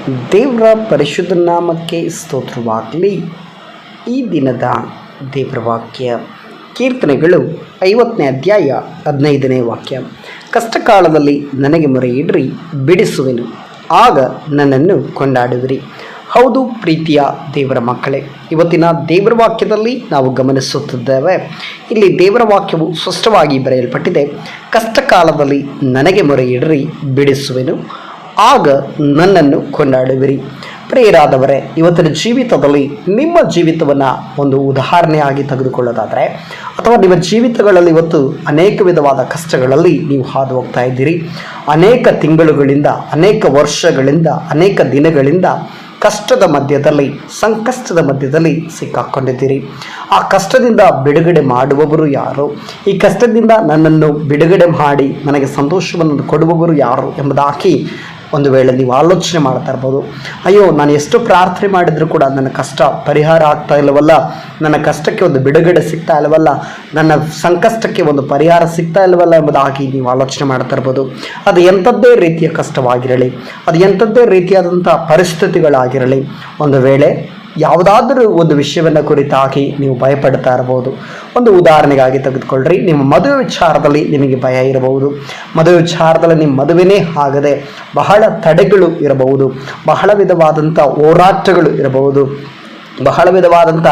ದೇವರ ಪರಿಶುದ್ಧ ನಾಮಕ್ಕೆ ಸ್ತೋತ್ರವಾಗಲಿ. ಈ ದಿನದ ದೇವರ ವಾಕ್ಯ ಕೀರ್ತನೆಗಳು 50ನೇ ಅಧ್ಯಾಯ 15ನೇ ವಾಕ್ಯ. ಕಷ್ಟಕಾಲದಲ್ಲಿ ನನಗೆ ಮೊರೆಯಿಡ್ರಿ, ಬಿಡಿಸುವೆನು, ಆಗ ನನ್ನನ್ನು ಕೊಂಡಾಡುವಿರಿ. ಹೌದು ಪ್ರೀತಿಯ ದೇವರ ಮಕ್ಕಳೇ, ಇವತ್ತಿನ ದೇವರ ವಾಕ್ಯದಲ್ಲಿ ನಾವು ಗಮನಿಸುತ್ತಿದ್ದೇವೆ. ಇಲ್ಲಿ ದೇವರ ವಾಕ್ಯವು ಸ್ಪಷ್ಟವಾಗಿ ಬರೆಯಲ್ಪಟ್ಟಿದೆ. ಕಷ್ಟಕಾಲದಲ್ಲಿ ನನಗೆ ಮೊರೆಯಿಡ್ರಿ, ಬಿಡಿಸುವೆನು, ಆಗ ನನ್ನನ್ನು ಕೊಂಡಾಡುವಿರಿ. ಪ್ರಿಯರಾದವರೇ, ಇವತ್ತಿನ ಜೀವಿತದಲ್ಲಿ ನಿಮ್ಮ ಜೀವಿತವನ್ನು ಒಂದು ಉದಾಹರಣೆಯಾಗಿ ತೆಗೆದುಕೊಳ್ಳೋದಾದರೆ, ಅಥವಾ ನಿಮ್ಮ ಜೀವಿತಗಳಲ್ಲಿ ಇವತ್ತು ಅನೇಕ ವಿಧವಾದ ಕಷ್ಟಗಳಲ್ಲಿ ನೀವು ಹಾದು ಹೋಗ್ತಾ ಇದ್ದೀರಿ. ಅನೇಕ ತಿಂಗಳುಗಳಿಂದ, ಅನೇಕ ವರ್ಷಗಳಿಂದ, ಅನೇಕ ದಿನಗಳಿಂದ ಕಷ್ಟದ ಮಧ್ಯದಲ್ಲಿ, ಸಂಕಷ್ಟದ ಮಧ್ಯದಲ್ಲಿ ಸಿಕ್ಕಾಕೊಂಡಿದ್ದೀರಿ. ಆ ಕಷ್ಟದಿಂದ ಬಿಡುಗಡೆ ಮಾಡುವವರು ಯಾರು? ಈ ಕಷ್ಟದಿಂದ ನನ್ನನ್ನು ಬಿಡುಗಡೆ ಮಾಡಿ ನನಗೆ ಸಂತೋಷವನ್ನು ಕೊಡುವವರು ಯಾರು ಎಂಬುದಾಗಿ ಒಂದು ವೇಳೆ ನೀವು ಆಲೋಚನೆ ಮಾಡ್ತಾ ಇರ್ಬೋದು. ಅಯ್ಯೋ, ನಾನು ಎಷ್ಟು ಪ್ರಾರ್ಥನೆ ಮಾಡಿದರೂ ಕೂಡ ನನ್ನ ಕಷ್ಟ ಪರಿಹಾರ ಆಗ್ತಾ ಇಲ್ಲವಲ್ಲ, ನನ್ನ ಕಷ್ಟಕ್ಕೆ ಒಂದು ಬಿಡುಗಡೆ ಸಿಗ್ತಾ ಇಲ್ಲವಲ್ಲ, ನನ್ನ ಸಂಕಷ್ಟಕ್ಕೆ ಒಂದು ಪರಿಹಾರ ಸಿಗ್ತಾ ಇಲ್ಲವಲ್ಲ ಎಂಬುದಾಗಿ ನೀವು ಆಲೋಚನೆ ಮಾಡ್ತಾ ಇರ್ಬೋದು. ಅದು ಎಂಥದ್ದೇ ರೀತಿಯ ಕಷ್ಟವಾಗಿರಲಿ, ಅದು ಎಂಥದ್ದೇ ರೀತಿಯಾದಂಥ ಪರಿಸ್ಥಿತಿಗಳಾಗಿರಲಿ, ಒಂದು ವೇಳೆ ಯಾವುದಾದ್ರೂ ಒಂದು ವಿಷಯವನ್ನು ಕುರಿತಾಗಿ ನೀವು ಭಯಪಡ್ತಾ ಇರಬಹುದು. ಒಂದು ಉದಾಹರಣೆಗಾಗಿ ತೆಗೆದುಕೊಳ್ಳ್ರಿ, ನಿಮ್ಮ ಮದುವೆ ವಿಚಾರದಲ್ಲಿ ನಿಮಗೆ ಭಯ ಇರಬಹುದು. ಮದುವೆ ವಿಚಾರದಲ್ಲಿ ನಿಮ್ಮ ಮದುವೆನೇ ಆಗದೆ ಬಹಳ ತಡೆಗಳು ಇರಬಹುದು, ಬಹಳ ವಿಧವಾದಂಥ ಹೋರಾಟಗಳು ಇರಬಹುದು, ಬಹಳ ವಿಧವಾದಂಥ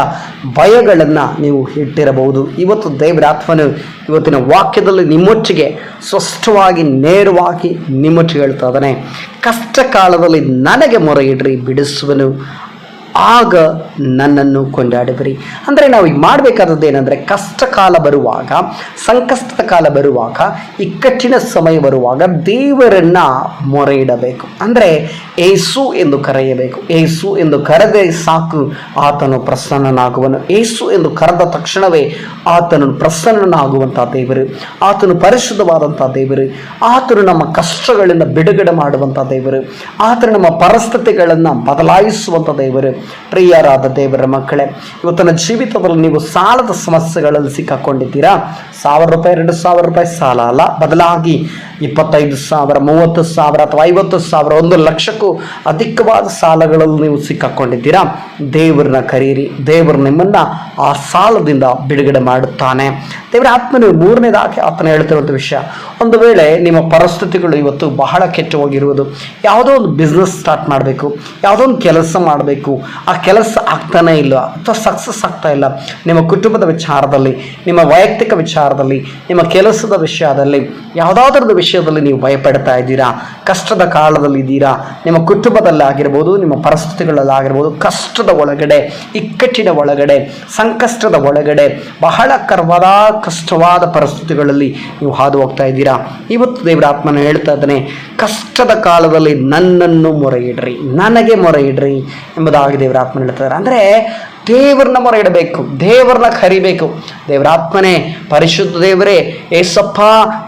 ಭಯಗಳನ್ನು ನೀವು ಇಟ್ಟಿರಬಹುದು. ಇವತ್ತು ದೇವರಾತ್ಮನು ಇವತ್ತಿನ ವಾಕ್ಯದಲ್ಲಿ ನಿಮ್ಮೊಟ್ಟಿಗೆ ಸ್ಪಷ್ಟವಾಗಿ ನೇರವಾಗಿ ನಿಮ್ಮೊಟ್ಟಿಗೆ ಹೇಳ್ತಾ ಇದ್ದಾನೆ. ಕಷ್ಟ ಕಾಲದಲ್ಲಿ ನನಗೆ ಮೊರೆಯಿಡ್ರಿ, ಬಿಡಿಸುವನು, ಆಗ ನನ್ನನ್ನು ಕೊಂಡಾಡುವಿರಿ. ಅಂದರೆ ನಾವು ಈಗ ಮಾಡಬೇಕಾದದ್ದು ಏನಂದರೆ, ಕಷ್ಟ ಕಾಲ ಬರುವಾಗ, ಸಂಕಷ್ಟದ ಕಾಲ ಬರುವಾಗ, ಇಕ್ಕಟ್ಟಿನ ಸಮಯ ಬರುವಾಗ ದೇವರನ್ನು ಮೊರೆ ಇಡಬೇಕು. ಅಂದರೆ ಏಸು ಎಂದು ಕರೆಯಬೇಕು. ಏಸು ಎಂದು ಕರೆದೇ ಸಾಕು, ಆತನು ಪ್ರಸನ್ನನಾಗುವನು. ಏಸು ಎಂದು ಕರೆದ ತಕ್ಷಣವೇ ಆತನು ಪ್ರಸನ್ನನಾಗುವಂಥ ದೇವರು, ಆತನು ಪರಿಶುದ್ಧವಾದಂಥ ದೇವರು, ಆತನು ನಮ್ಮ ಕಷ್ಟಗಳಿಂದ ಬಿಡುಗಡೆ ಮಾಡುವಂಥ ದೇವರು, ಆತನು ನಮ್ಮ ಪರಿಸ್ಥಿತಿಗಳನ್ನು ಬದಲಾಯಿಸುವಂಥ ದೇವರು. ಪ್ರಿಯರಾದ ದೇವರ ಮಕ್ಕಳೇ, ಇವತ್ತಿನ ಜೀವಿತದಲ್ಲಿ ನೀವು ಸಾಲದ ಸಮಸ್ಯೆಗಳಲ್ಲಿ ಸಿಕ್ಕಾಕೊಂಡಿದ್ದೀರಾ. 1,000 ರೂಪಾಯಿ, 2,000 ರೂಪಾಯಿ ಸಾಲ ಅಲ್ಲ, ಬದಲಾಗಿ 25,000, 30,000 ಅಥವಾ 50,000, 1,00,000ಕ್ಕೂ ಅಧಿಕವಾದ ಸಾಲಗಳಲ್ಲಿ ನೀವು ಸಿಕ್ಕಾಕೊಂಡಿದ್ದೀರಾ. ದೇವರನ್ನ ಕರೀರಿ, ದೇವರು ನಿಮ್ಮನ್ನು ಆ ಸಾಲದಿಂದ ಬಿಡುಗಡೆ ಮಾಡುತ್ತಾನೆ. ದೇವರ ಆತ್ಮನು ಮೂರನೇದಾಗಿ ಆತನ ಹೇಳ್ತಿರುವಂಥ ವಿಷಯ, ಒಂದು ವೇಳೆ ನಿಮ್ಮ ಪರಿಸ್ಥಿತಿಗಳು ಇವತ್ತು ಬಹಳ ಕೆಟ್ಟು ಹೋಗಿರುವುದು, ಯಾವುದೋ ಒಂದು ಬಿಸ್ನೆಸ್ ಸ್ಟಾರ್ಟ್ ಮಾಡಬೇಕು, ಯಾವುದೋ ಒಂದು ಕೆಲಸ ಮಾಡಬೇಕು, ಆ ಕೆಲಸ ಆಗ್ತಾನೇ ಇಲ್ಲ ಅಥವಾ ಸಕ್ಸಸ್ ಆಗ್ತಾ ಇಲ್ಲ. ನಿಮ್ಮ ಕುಟುಂಬದ ವಿಚಾರದಲ್ಲಿ, ನಿಮ್ಮ ವೈಯಕ್ತಿಕ ವಿಚಾರದಲ್ಲಿ, ನಿಮ್ಮ ಕೆಲಸದ ವಿಷಯದಲ್ಲಿ, ಯಾವುದಾದ್ರೂ ವಿಷಯದಲ್ಲಿ ನೀವು ಭಯಪಡ್ತಾ ಇದ್ದೀರಾ, ಕಷ್ಟದ ಕಾಲದಲ್ಲಿ ಇದ್ದೀರಾ. ನಿಮ್ಮ ಕುಟುಂಬದಲ್ಲಿ ಆಗಿರ್ಬೋದು, ನಿಮ್ಮ ಪರಿಸ್ಥಿತಿಗಳಲ್ಲಿ ಆಗಿರ್ಬೋದು, ಕಷ್ಟದ ಒಳಗಡೆ, ಇಕ್ಕಟ್ಟಿನ ಒಳಗಡೆ, ಸಂಕಷ್ಟದ ಒಳಗಡೆ, ಬಹಳ ಕಷ್ಟವಾದ ಪರಿಸ್ಥಿತಿಗಳಲ್ಲಿ ನೀವು ಹಾದು ಹೋಗ್ತಾ ಇದ್ದೀರಾ. ಇವತ್ತು ದೇವರ ಆತ್ಮನ ಹೇಳ್ತಾ ಇದ್ದಾನೆ, ಕಷ್ಟದ ಕಾಲದಲ್ಲಿ ನನ್ನನ್ನು ಮೊರೆಯಿಡ್ರಿ, ನನಗೆ ಮೊರೆಯಿಡ್ರಿ ಎಂಬುದಾಗಿ ದೇವರ ಆತ್ಮನ ಹೇಳ್ತಾ ಇದ್ದಾರೆ. ಅಂದರೆ ದೇವರನ್ನ ಮೊರೆ ಇಡಬೇಕು, ದೇವರನ್ನ ಕರಿಬೇಕು. ದೇವರಾತ್ಮನೇ, ಪರಿಶುದ್ಧ ದೇವರೇ, ಏಸಪ್ಪ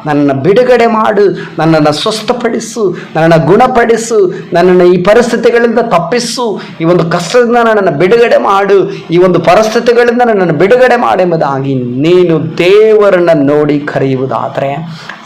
ನನ್ನನ್ನು ಬಿಡುಗಡೆ ಮಾಡು, ನನ್ನನ್ನು ಸ್ವಸ್ಥಪಡಿಸು, ನನ್ನನ್ನು ಗುಣಪಡಿಸು, ನನ್ನನ್ನು ಈ ಪರಿಸ್ಥಿತಿಗಳಿಂದ ತಪ್ಪಿಸು, ಈ ಒಂದು ಕಷ್ಟದಿಂದ ನನ್ನನ್ನು ಬಿಡುಗಡೆ ಮಾಡು, ಈ ಒಂದು ಪರಿಸ್ಥಿತಿಗಳಿಂದ ನನ್ನನ್ನು ಬಿಡುಗಡೆ ಮಾಡೆಂಬುದಾಗಿ ನೀನು ದೇವರನ್ನು ನೋಡಿ ಕರೆಯುವುದಾದರೆ,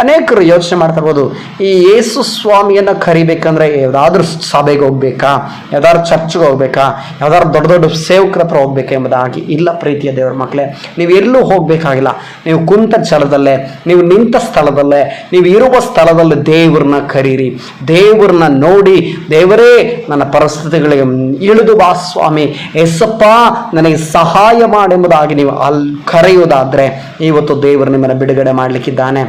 ಅನೇಕರು ಯೋಚನೆ ಮಾಡ್ತಾ ಇರ್ಬೋದು, ಈ ಯೇಸು ಸ್ವಾಮಿಯನ್ನು ಕರಿಬೇಕಂದ್ರೆ ಯಾವುದಾದ್ರೂ ಸಭೆಗೆ ಹೋಗ್ಬೇಕಾ, ಯಾವ್ದಾದ್ರು ಚರ್ಚ್ಗೆ ಹೋಗ್ಬೇಕಾ, ಯಾವ್ದಾದ್ರು ದೊಡ್ಡ ದೊಡ್ಡ ಸೇವಕರ ಹತ್ರ ಹೋಗ್ಬೇಕಾ ಎಂಬುದಾಗಿ. ಇಲ್ಲ ಪ್ರೀತಿಯ ದೇವರ ಮಕ್ಕಳೇ, ನೀವು ಎಲ್ಲೂ ಹೋಗಬೇಕಾಗಿಲ್ಲ. ನೀವು ಕುಂತ ಸ್ಥಳದಲ್ಲೇ, ನೀವು ನಿಂತ ಸ್ಥಳದಲ್ಲೇ, ನೀವು ಇರುವ ಸ್ಥಳದಲ್ಲಿ ದೇವ್ರನ್ನ ಕರೀರಿ, ದೇವ್ರನ್ನ ನೋಡಿ, ದೇವರೇ ನನ್ನ ಪರಿಸ್ಥಿತಿಗಳಿಗೆ ಇಳಿದು ಬಾ ಸ್ವಾಮಿ, ಎಸಪ್ಪ ನನಗೆ ಸಹಾಯ ಮಾಡೆಂಬುದಾಗಿ ನೀವು ಅಲ್ಲಿ ಕರೆಯುವುದಾದರೆ, ಇವತ್ತು ದೇವರು ನಿಮ್ಮನ್ನು ಬಿಡುಗಡೆ ಮಾಡಲಿಕ್ಕಿದ್ದಾನೆ.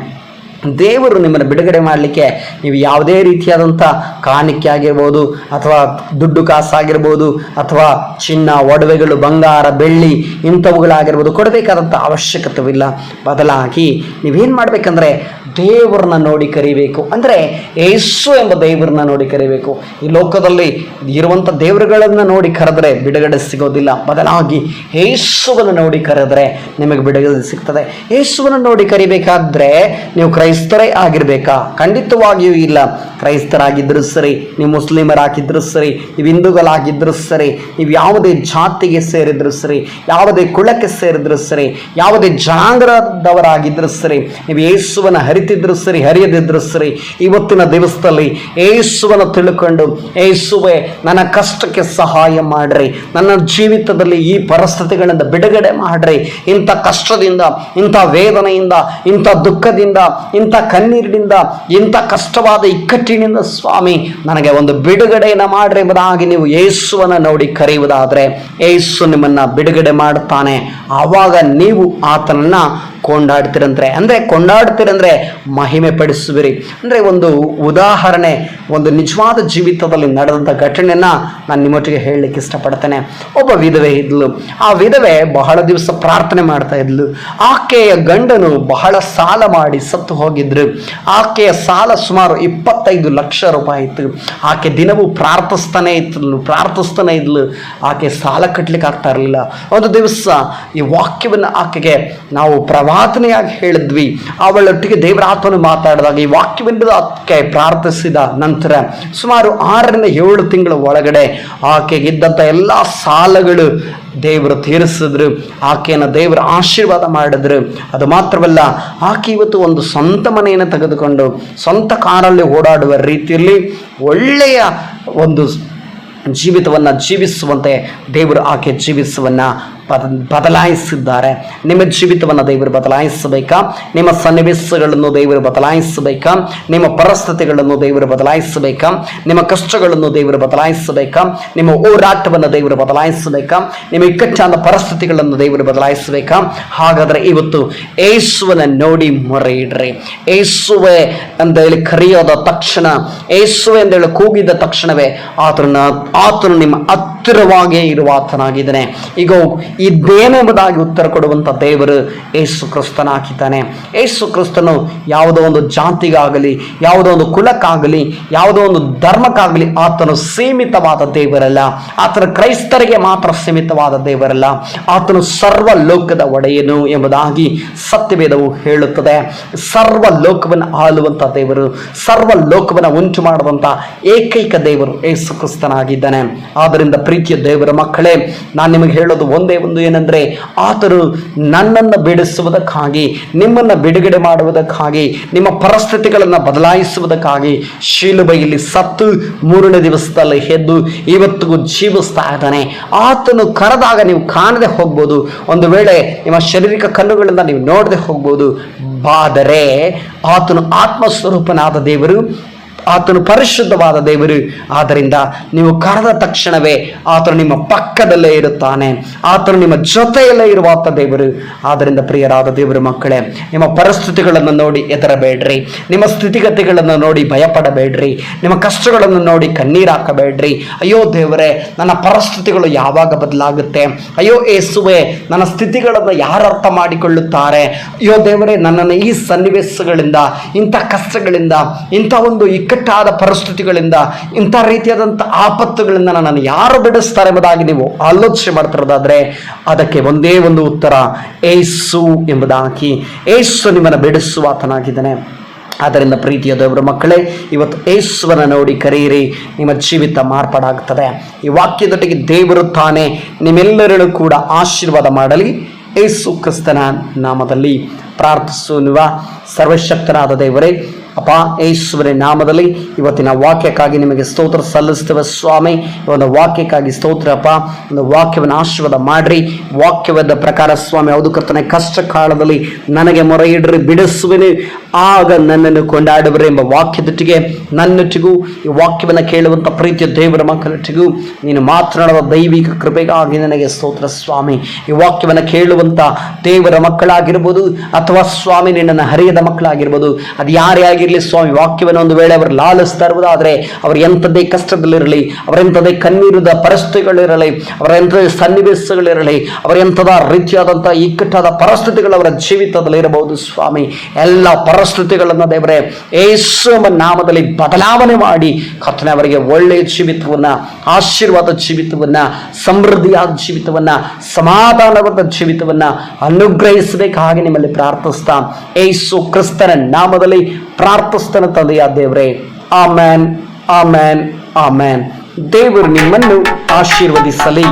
ದೇವರು ನಿಮ್ಮನ್ನು ಬಿಡುಗಡೆ ಮಾಡಲಿಕ್ಕೆ ನೀವು ಯಾವುದೇ ರೀತಿಯಾದಂಥ ಕಾಣಿಕೆ ಆಗಿರ್ಬೋದು, ಅಥವಾ ದುಡ್ಡು ಕಾಸಾಗಿರ್ಬೋದು, ಅಥವಾ ಚಿನ್ನ, ಒಡವೆಗಳು, ಬಂಗಾರ, ಬೆಳ್ಳಿ ಇಂಥವುಗಳಾಗಿರ್ಬೋದು ಕೊಡಬೇಕಾದಂಥ ಅವಶ್ಯಕತೆವಿಲ್ಲ. ಬದಲಾಗಿ ನೀವೇನು ಮಾಡಬೇಕಂದ್ರೆ ದೇವರನ್ನ ನೋಡಿ ಕರಿಬೇಕು. ಅಂದರೆ ಯೇಸು ಎಂಬ ದೇವರನ್ನ ನೋಡಿ ಕರಿಬೇಕು. ಈ ಲೋಕದಲ್ಲಿ ಇರುವಂಥ ದೇವರುಗಳನ್ನು ನೋಡಿ ಕರೆದ್ರೆ ಬಿಡುಗಡೆ ಸಿಗೋದಿಲ್ಲ. ಬದಲಾಗಿ ಯೇಸುವನ್ನು ನೋಡಿ ಕರೆದ್ರೆ ನಿಮಗೆ ಬಿಡುಗಡೆ ಸಿಗ್ತದೆ. ಯೇಸುವನ್ನು ನೋಡಿ ಕರಿಬೇಕಾದ್ರೆ ನೀವು ಕ್ರೈಸ್ತರೇ ಆಗಿರಬೇಕಾ? ಖಂಡಿತವಾಗಿಯೂ ಇಲ್ಲ. ಕ್ರೈಸ್ತರಾಗಿದ್ದರೂ ಸರಿ, ನೀವು ಮುಸ್ಲಿಮರಾಗಿದ್ದರೂ ಸರಿ, ನೀವು ಹಿಂದೂಗಳಾಗಿದ್ದರೂ ಸರಿ, ನೀವು ಯಾವುದೇ ಜಾತಿಗೆ ಸೇರಿದ್ರು ಸರಿ, ಯಾವುದೇ ಕುಲಕ್ಕೆ ಸೇರಿದ್ರು ಸರಿ, ಯಾವುದೇ ಜನಾಂಗದವರಾಗಿದ್ದರೂ ಸರಿ, ನೀವು ಯೇಸುವನ್ನು ಹರಿತಿದ್ರು ಸರಿ, ಹರಿಯದಿದ್ರು ಸರಿ, ಇವತ್ತಿನ ದಿವಸದಲ್ಲಿ ಯೇಸುವನ್ನು ತಿಳ್ಕೊಂಡು, ಯೇಸುವೆ ನನ್ನ ಕಷ್ಟಕ್ಕೆ ಸಹಾಯ ಮಾಡ್ರಿ, ನನ್ನ ಜೀವಿತದಲ್ಲಿ ಈ ಪರಿಸ್ಥಿತಿಗಳಿಂದ ಬಿಡುಗಡೆ ಮಾಡ್ರಿ, ಇಂಥ ಕಷ್ಟದಿಂದ, ಇಂಥ ವೇದನೆಯಿಂದ, ಇಂಥ ದುಃಖದಿಂದ, ಇಂಥ ಕಣ್ಣೀರಿನಿಂದ, ಇಂಥ ಕಷ್ಟವಾದ ಇಕ್ಕಟ್ಟಿನಿಂದ ಸ್ವಾಮಿ ನನಗೆ ಒಂದು ಬಿಡುಗಡೆಯನ್ನು ಮಾಡ್ರಿ ಎಂಬುದಾಗಿ ನೀವು ಯೇಸುವನ್ನು ನೋಡಿ ಕರೆಯುವುದಾದರೆ ಯೇಸು ನಿಮ್ಮನ್ನ ಬಿಡುಗಡೆ ಮಾಡುತ್ತಾನೆ. ಆವಾಗ ನೀವು ಆತನನ್ನ ಕೊಂಡಾಡ್ತಿರಂದ್ರೆ, ಕೊಂಡಾಡ್ತಿರಂದ್ರೆ ಮಹಿಮೆ ಪಡಿಸುವಿರಿ. ಅಂದರೆ ಒಂದು ಉದಾಹರಣೆ, ಒಂದು ನಿಜವಾದ ಜೀವಿತದಲ್ಲಿ ನಡೆದಂಥ ಘಟನೆಯನ್ನ ನಾನು ನಿಮ್ಮೊಟ್ಟಿಗೆ ಹೇಳಲಿಕ್ಕೆ ಇಷ್ಟಪಡ್ತೇನೆ. ಒಬ್ಬ ವಿಧವೆ ಇದ್ಲು. ಆ ವಿಧವೆ ಬಹಳ ದಿವಸ ಪ್ರಾರ್ಥನೆ ಮಾಡ್ತಾ ಇದ್ಲು. ಆಕೆಯ ಗಂಡನು ಬಹಳ ಸಾಲ ಮಾಡಿ ಸತ್ತು ಹೋಗಿದ್ರು. ಆಕೆಯ ಸಾಲ ಸುಮಾರು 25 ಲಕ್ಷ ರೂಪಾಯಿ ಇತ್ತು. ಆಕೆ ದಿನವೂ ಪ್ರಾರ್ಥಿಸ್ತಾನೆ ಇದ್ಲು. ಆಕೆ ಸಾಲ ಕಟ್ಟಲಿಕ್ಕೆ ಆಗ್ತಾ ಇರಲಿಲ್ಲ. ಒಂದು ದಿವಸ ಈ ವಾಕ್ಯವನ್ನು ಆಕೆಗೆ ನಾವು ಪ್ರವಾದನೆಯಾಗಿ ಹೇಳಿದ್ವಿ. ಅವಳೊಟ್ಟಿಗೆ ದೇವರ ಆತ್ಮನು ಮಾತಾಡಿದಾಗ ಈ ವಾಕ್ಯವನ್ನು ಆಕೆ ಪ್ರಾರ್ಥಿಸಿದ ನಂತರ ಸುಮಾರು 6 ರಿಂದ 7 ತಿಂಗಳ ಒಳಗಡೆ ಆಕೆಗಿದ್ದಂಥ ಎಲ್ಲ ಸಾಲಗಳು ದೇವರು ತೀರಿಸಿದ್ರು. ಆಕೆಯನ್ನು ದೇವರು ಆಶೀರ್ವಾದ ಮಾಡಿದ್ರು. ಅದು ಮಾತ್ರವಲ್ಲ, ಆಕೆ ಇವತ್ತು ಒಂದು ಸ್ವಂತ ಮನೆಯನ್ನು ತೆಗೆದುಕೊಂಡು ಸ್ವಂತ ಕಾರಲ್ಲಿ ಓಡಾಡುವ ರೀತಿಯಲ್ಲಿ ಒಳ್ಳೆಯ ಒಂದು ಜೀವಿತವನ್ನು ಜೀವಿಸುವಂತೆ ದೇವರು ಆಕೆ ಜೀವಿಸುವನ್ನ ಬದಲಾಯಿಸಿದ್ದಾರೆ. ನಿಮ್ಮ ಜೀವಿತವನ್ನು ದೇವರು ಬದಲಾಯಿಸಬೇಕಾ? ನಿಮ್ಮ ಸನ್ನಿವೇಶಗಳನ್ನು ದೇವರು ಬದಲಾಯಿಸಬೇಕಾ? ನಿಮ್ಮ ಪರಿಸ್ಥಿತಿಗಳನ್ನು ದೇವರು ಬದಲಾಯಿಸಬೇಕಾ? ನಿಮ್ಮ ಕಷ್ಟಗಳನ್ನು ದೇವರು ಬದಲಾಯಿಸಬೇಕಾ? ನಿಮ್ಮ ಹೋರಾಟವನ್ನು ದೇವರು ಬದಲಾಯಿಸಬೇಕಾ? ನಿಮ್ಮ ಇಕ್ಕಟ್ಟಾದ ಪರಿಸ್ಥಿತಿಗಳನ್ನು ದೇವರು ಬದಲಾಯಿಸಬೇಕಾ? ಹಾಗಾದರೆ ಇವತ್ತು ಯೇಸುವನ್ನ ನೋಡಿ ಮೊರೆ ಇಡ್ರಿ. ಯೇಸುವೆ ಅಂತ ಹೇಳಿ ಕರೆಯೋದ ತಕ್ಷಣ, ಯೇಸುವೆ ಅಂತ ಹೇಳಿ ಕೂಗಿದ ತಕ್ಷಣವೇ ಆತನು ನಿಮ್ಮ ಹತ್ತಿರವಾಗೇ ಇರುವ ಆತನಾಗಿದ್ದಾನೆ. ಈಗ ಇದೇನೆಂಬುದಾಗಿ ಉತ್ತರ ಕೊಡುವಂಥ ದೇವರು ಯೇಸು ಕ್ರಿಸ್ತನಾಗಿದ್ದಾನೆ. ಯೇಸು ಕ್ರಿಸ್ತನು ಯಾವುದೋ ಒಂದು ಜಾತಿಗಾಗಲಿ, ಯಾವುದೋ ಒಂದು ಕುಲಕ್ಕಾಗಲಿ, ಯಾವುದೋ ಒಂದು ಧರ್ಮಕ್ಕಾಗಲಿ ಆತನು ಸೀಮಿತವಾದ ದೇವರಲ್ಲ. ಆತನು ಕ್ರೈಸ್ತರಿಗೆ ಮಾತ್ರ ಸೀಮಿತವಾದ ದೇವರಲ್ಲ. ಆತನು ಸರ್ವ ಲೋಕದ ಒಡೆಯನು ಎಂಬುದಾಗಿ ಸತ್ಯವೇದವು ಹೇಳುತ್ತದೆ. ಸರ್ವ ಲೋಕವನ್ನು ಆಳುವಂಥ ದೇವರು, ಸರ್ವ ಲೋಕವನ್ನು ಉಂಟು ಮಾಡುವಂಥ ಏಕೈಕ ದೇವರು ಯೇಸು ಕ್ರಿಸ್ತನಾಗಿದ್ದಾನೆ. ಆದ್ದರಿಂದ ಪ್ರೀತಿಯ ದೇವರ ಮಕ್ಕಳೇ, ನಾನು ನಿಮಗೆ ಹೇಳೋದು ಒಂದೇ ಒಂದು ಏನಂದ್ರೆ, ಆತನು ನನ್ನನ್ನು ಬಿಡಿಸುವುದಕ್ಕಾಗಿ, ನಿಮ್ಮನ್ನು ಬಿಡುಗಡೆ ಮಾಡುವುದಕ್ಕಾಗಿ, ನಿಮ್ಮ ಪರಿಸ್ಥಿತಿಗಳನ್ನು ಬದಲಾಯಿಸುವುದಕ್ಕಾಗಿ ಶಿಲುಬೆಯಲ್ಲಿ ಸತ್ತು 3ನೇ ದಿವಸದಲ್ಲಿ ಎದ್ದು ಇವತ್ತಿಗೂ ಜೀವಿಸ್ತಾ ಇದ್ದಾನೆ. ಆತನು ಕರೆದಾಗ ನೀವು ಕಾಣದೆ ಹೋಗ್ಬೋದು, ಒಂದು ವೇಳೆ ನಿಮ್ಮ ಶಾರೀರಿಕ ಕಣ್ಣುಗಳಿಂದ ನೀವು ನೋಡದೆ ಹೋಗ್ಬೋದು. ಆದರೆ ಆತನು ಆತ್ಮಸ್ವರೂಪನಾದ ದೇವರು, ಆತನು ಪರಿಶುದ್ಧವಾದ ದೇವರು. ಆದ್ದರಿಂದ ನೀವು ಕರೆದ ತಕ್ಷಣವೇ ಆತನು ನಿಮ್ಮ ಪಕ್ಕದಲ್ಲೇ ಇರುತ್ತಾನೆ. ಆತನು ನಿಮ್ಮ ಜೊತೆಯಲ್ಲೇ ಇರುವಾತ ದೇವರು. ಆದ್ದರಿಂದ ಪ್ರಿಯರಾದ ದೇವರ ಮಕ್ಕಳೇ, ನಿಮ್ಮ ಪರಿಸ್ಥಿತಿಗಳನ್ನು ನೋಡಿ ಹೆದರಬೇಡ್ರಿ. ನಿಮ್ಮ ಸ್ಥಿತಿಗತಿಗಳನ್ನು ನೋಡಿ ಭಯಪಡಬೇಡ್ರಿ. ನಿಮ್ಮ ಕಷ್ಟಗಳನ್ನು ನೋಡಿ ಕಣ್ಣೀರು ಹಾಕಬೇಡ್ರಿ. ಅಯ್ಯೋ ದೇವರೇ, ನನ್ನ ಪರಿಸ್ಥಿತಿಗಳು ಯಾವಾಗ ಬದಲಾಗುತ್ತೆ? ಅಯ್ಯೋ ಯೇಸುವೆ, ನನ್ನ ಸ್ಥಿತಿಗಳನ್ನು ಯಾರು ಅರ್ಥ ಮಾಡಿಕೊಳ್ಳುತ್ತಾರೆ? ಅಯ್ಯೋ ದೇವರೇ, ನನ್ನನ್ನು ಈ ಸನ್ನಿವೇಶಗಳಿಂದ, ಇಂಥ ಕಷ್ಟಗಳಿಂದ, ಇಂಥ ಒಂದು ಇಕ್ಕಟ್ಟಾದ ಪರಿಸ್ಥಿತಿಗಳಿಂದ, ಇಂಥ ರೀತಿಯಾದಂಥ ಆಪತ್ತುಗಳಿಂದ ನನ್ನನ್ನು ಯಾರು ಬಿಡಿಸ್ತಾರೆ ಎಂಬುದಾಗಿ ನೀವು ಆಲೋಚನೆ ಮಾಡ್ತಿರೋದಾದ್ರೆ ಅದಕ್ಕೆ ಒಂದೇ ಒಂದು ಉತ್ತರ, ಯೇಸು ಎಂಬುದಾಗಿ. ಯೇಸು ನಿಮ್ಮನ್ನು ಬಿಡಿಸುವಾತನಾಗಿದ್ದಾನೆ. ಆದ್ದರಿಂದ ಪ್ರೀತಿಯ ದೇವರ ಮಕ್ಕಳೇ, ಇವತ್ತು ಯೇಸುವನ್ನು ನೋಡಿ ಕರೆಯಿರಿ, ನಿಮ್ಮ ಜೀವಿತ ಮಾರ್ಪಾಡಾಗುತ್ತದೆ. ಈ ವಾಕ್ಯದೊಟ್ಟಿಗೆ ದೇವರು ತಾನೇ ನಿಮ್ಮೆಲ್ಲರನ್ನು ಕೂಡ ಆಶೀರ್ವಾದ ಮಾಡಲಿ. ಯೇಸು ಕ್ರಿಸ್ತನ ನಾಮದಲ್ಲಿ ಪ್ರಾರ್ಥಿಸುವ ಸರ್ವಶಕ್ತನಾದ ದೇವರೇ, ಅಪ್ಪ ಯೇಸುವಿನ ನಾಮದಲ್ಲಿ ಇವತ್ತಿನ ವಾಕ್ಯಕ್ಕಾಗಿ ನಿಮಗೆ ಸ್ತೋತ್ರ ಸಲ್ಲಿಸ್ತೇವೆ ಸ್ವಾಮಿ. ಒಂದು ವಾಕ್ಯಕ್ಕಾಗಿ ಸ್ತೋತ್ರ ಅಪ್ಪ. ಒಂದು ವಾಕ್ಯವನ್ನು ಆಶೀರ್ವಾದ ಮಾಡ್ರಿ. ವಾಕ್ಯವಾದ ಪ್ರಕಾರ ಸ್ವಾಮಿ, ಯಾವುದು ಕರ್ತನೆ ಕಷ್ಟ ಕಾಲದಲ್ಲಿ ನನಗೆ ಮೊರೆ ಇಡ್ರಿ, ಬಿಡಿಸುವೆನು, ಆಗ ನನ್ನನ್ನು ಕೊಂಡಾಡುವರೆ ಎಂಬ ವಾಕ್ಯದೊಟ್ಟಿಗೆ ನನ್ನೊಟ್ಟಿಗೂ ಈ ವಾಕ್ಯವನ್ನು ಕೇಳುವಂಥ ಪ್ರೀತಿಯ ದೇವರ ಮಕ್ಕಳೊಟ್ಟಿಗೂ ನೀನು ಮಾತನಾಡುವ ದೈವಿಕ ಕೃಪೆಗಾಗಿ ನನಗೆ ಸ್ತೋತ್ರ ಸ್ವಾಮಿ. ಈ ವಾಕ್ಯವನ್ನು ಕೇಳುವಂಥ ದೇವರ ಮಕ್ಕಳಾಗಿರ್ಬೋದು ಅಥವಾ ಸ್ವಾಮಿ ನಿನ್ನನ್ನು ಹರಿಯದ ಮಕ್ಕಳಾಗಿರ್ಬೋದು, ಅದು ಯಾರೇ ಆಗಿರಲಿ ಸ್ವಾಮಿ, ವಾಕ್ಯವನ್ನು ಒಂದು ವೇಳೆ ಅವರು ಲಾಲಿಸ್ತಾ ಇರುವುದಾದರೆ ಅವರು ಎಂಥದ್ದೇ ಕಷ್ಟದಲ್ಲಿರಲಿ, ಅವರೆಂಥದ್ದೇ ಕಣ್ಣೀರದ ಪರಿಸ್ಥಿತಿಗಳಿರಲಿ, ಅವರ ಎಂಥದೇ ಸನ್ನಿವೇಶಗಳಿರಲಿ, ಅವರ ಎಂಥದ ರೀತಿಯಾದಂಥ ಇಕ್ಕಟ್ಟಾದ ಪರಿಸ್ಥಿತಿಗಳು ಅವರ ಜೀವಿತದಲ್ಲಿ ಇರಬಹುದು ಸ್ವಾಮಿ, ಎಲ್ಲ ಪರಿಸ್ಥಿತಿಗಳನ್ನು ದೇವರೇ ಯೇಸು ಎಂಬ ನಾಮದಲ್ಲಿ ಬದಲಾವಣೆ ಮಾಡಿ ಕರ್ತನೇ ಅವರಿಗೆ ಒಳ್ಳೆಯ ಜೀವಿತವನ್ನು, ಆಶೀರ್ವಾದ ಜೀವಿತವನ್ನು, ಸಮೃದ್ಧಿಯಾದ ಜೀವಿತವನ್ನು, ಸಮಾಧಾನವಾದ ಜೀವಿತವನ್ನು ಅನುಗ್ರಹಿಸಬೇಕಾಗಿ ನಿಮ್ಮಲ್ಲಿ ಪ್ರಾರ್ಥಿಸ್ತಾ ಯೇಸು ಕ್ರಿಸ್ತನ ನಾಮದಲ್ಲಿ ಪ್ರಾರ್ಥಿಸ್ತಾನೆ ತಂದೆಯ ದೇವರೇ. Amen, amen, amen. ದೇವರು ನಿಮ್ಮನ್ನು ಆಶೀರ್ವದಿಸಲಿ.